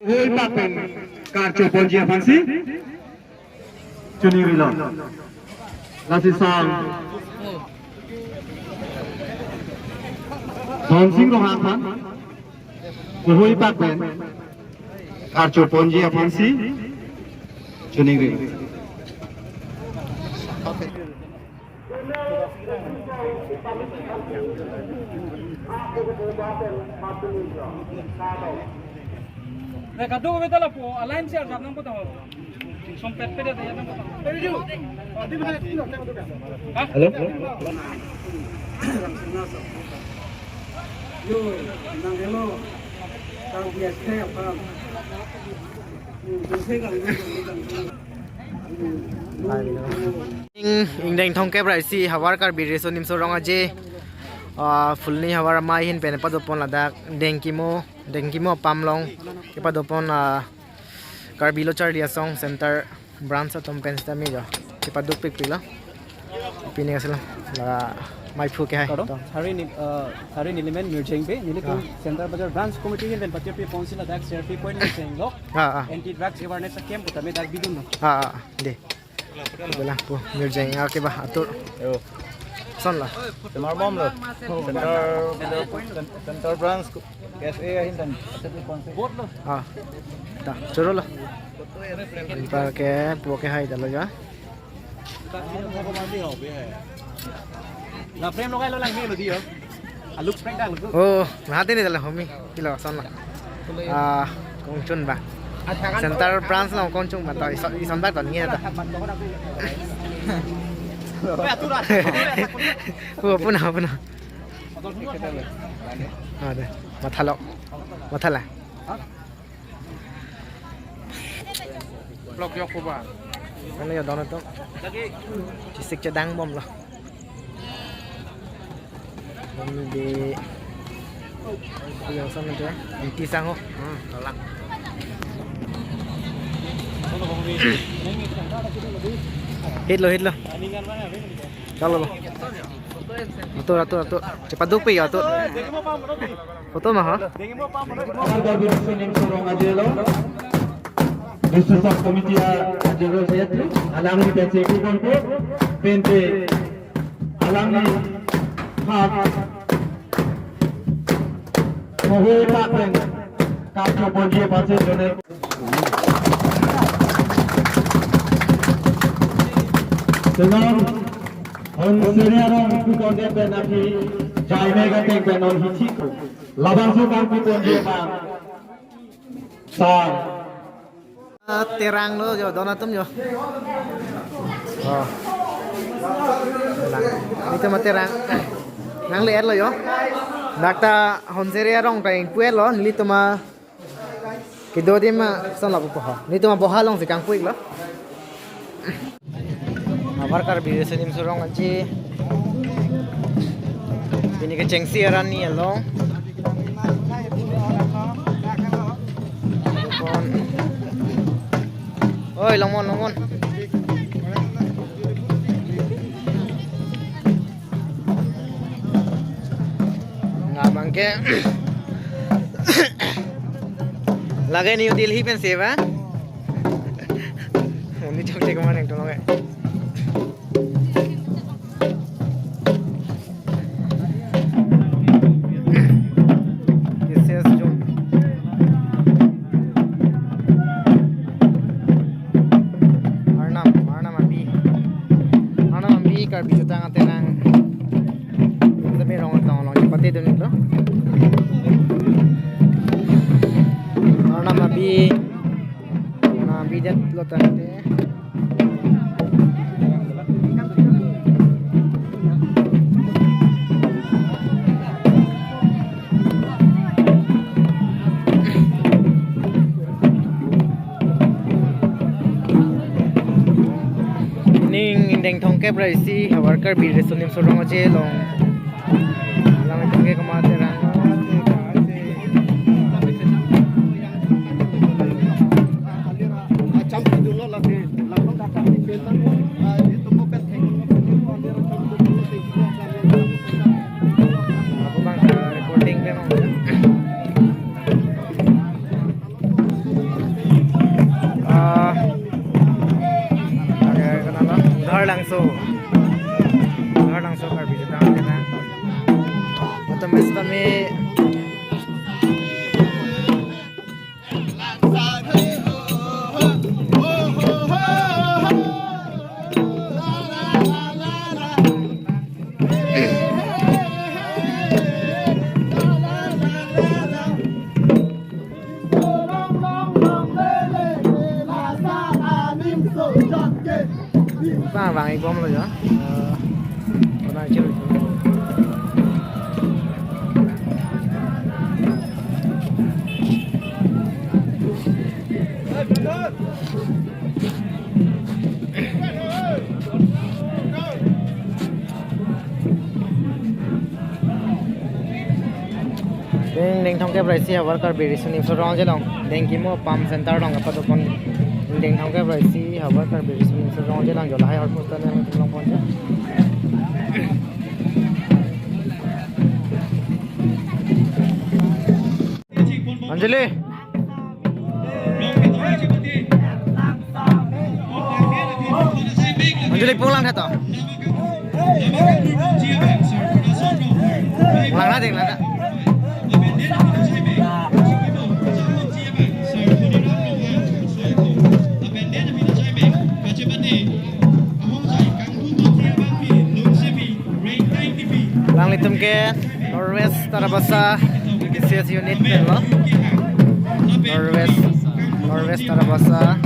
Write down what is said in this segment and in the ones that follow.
Oi papen karcho ponjia fansi chuni rilon lasi sang Thong sing ro hang phan oi papen karcho ponjia fansi chuni rilon Nah, kadang kita lah po, alain siya, jam nang potong. Sompet pede dia nang potong. Hello Yo, nang hello. Kang biasa apa? Ingdeng thongke braisi hawar kar bireso nimso ronga je fulni hawar mai hin pen padopon ladak dengkimo pamlong ke padopon karbilo charlia song center branch atom pen sta mi jo ke paduk pik pila pini asla la mai phu ke hai to Hari ni lemen merging be, ni lekin center bazar branch committee hin ben patya pe council adak therapy point ni seng lok. Anti drugs awareness camp utame dak bidun no. de bela pu mirjeng ke ba atur Yo, son la tomar bom lo. Center branch KSA hindan. Bot lo. ta choro la pa ke pu ke hai dalo ja Na frame lo kai lo lang ni lo dio. Look spring dak lo. oh hati ni dalo homi kilo son la kong chun ba center branch la kong chung ba ta isan ba ton ngia ta punah ada mathala Blok yok ko ba. ano yo dono to sisik cadang bom lah bom di yang sana tu inti sango tolak hit lo kalau lo atur cepat dupi ya atur foto mah ha Business of Committee General Secretary alangni PCP konko pente alangni hak mohoi papen karcho ponjia pasen jone dengan on seniorong ku konde ben aki jaime ga tek ben on hichiku labang su kan ku ponjia pa sa terang lo jo donatum jo itu mah terang nang lihat lo yo dakta honseria rong kain puel lo nili tu mah kido dia mah son la poha ni tu mah bohalong si kang puik lo abar kar bi senim surong aji ini ke cengsi aran ni lo oi longmon nggak bangke lagi New Delhi pen seva ini coba kemana yang tolong kar bijo tang atenang tapi rong tong long pati dun lo nama bi na bidat lo tante deng thongke braisi worker bi resonim sorong aje long lang thongke kamate rang champi dulo lagi lang data ni petan itu mo pen theng aku bang recording pe mau so karbi jatang dena atau mes kami vàng anh có rồi đó hôm nay chưa ding thong ke price ya worker bi risuni so rong jelong ding ki mo pump center dong apa to kon ding thong ke price ya worker bi risuni so rong jelong jo lai har putan yang long pon ja Anjali Anjali pulang dah to pulang dah ding lah lang litum ke Norwest Tarabasa BCS unit lo Norwest Tarabasa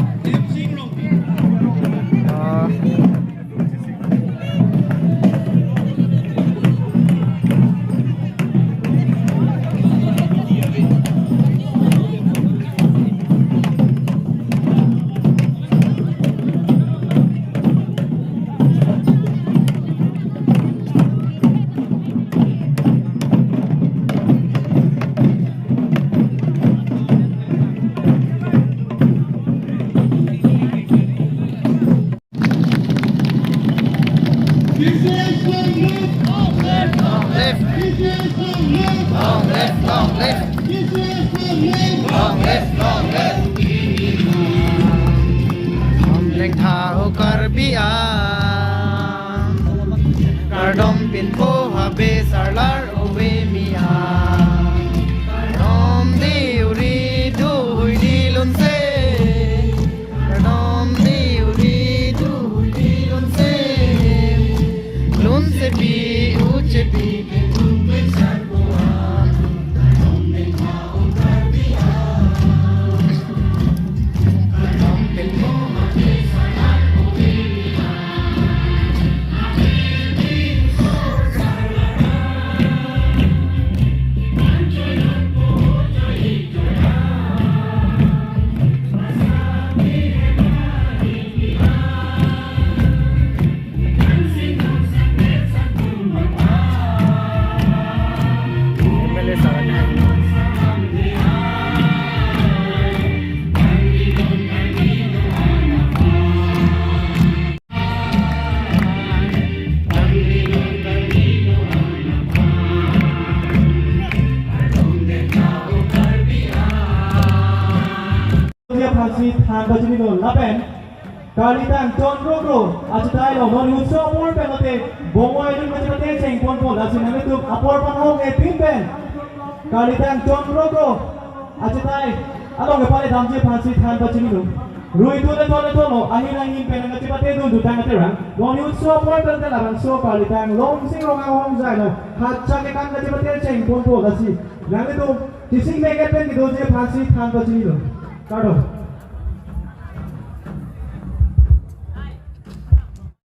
Leng thao karbia kardom pin po habe sarlar owe mia kardom di uri du hui di lun se kardom di uri du hui di lun se bi uche bi tu pe sar boa kardom leng thao karbia kardom pin po Pasi than bajini lo lapen kali tang John Rogro ajutai lo non utso por pelote bongoi dun macam ceng pon pon lasin nami tu apor panhong pin pen kali tang John Rogro ajutai along ke pale damje pasi than bajini lo rui tu le tolo ahin ahin pen ngati pate dun dutang ngati rang non utso por pelote larang so kali tang long sing long hong zai lo hacha ke kan ngati pate ceng pon pon lasi nami tu kising mega pen ki doje pasi than bajini lo kado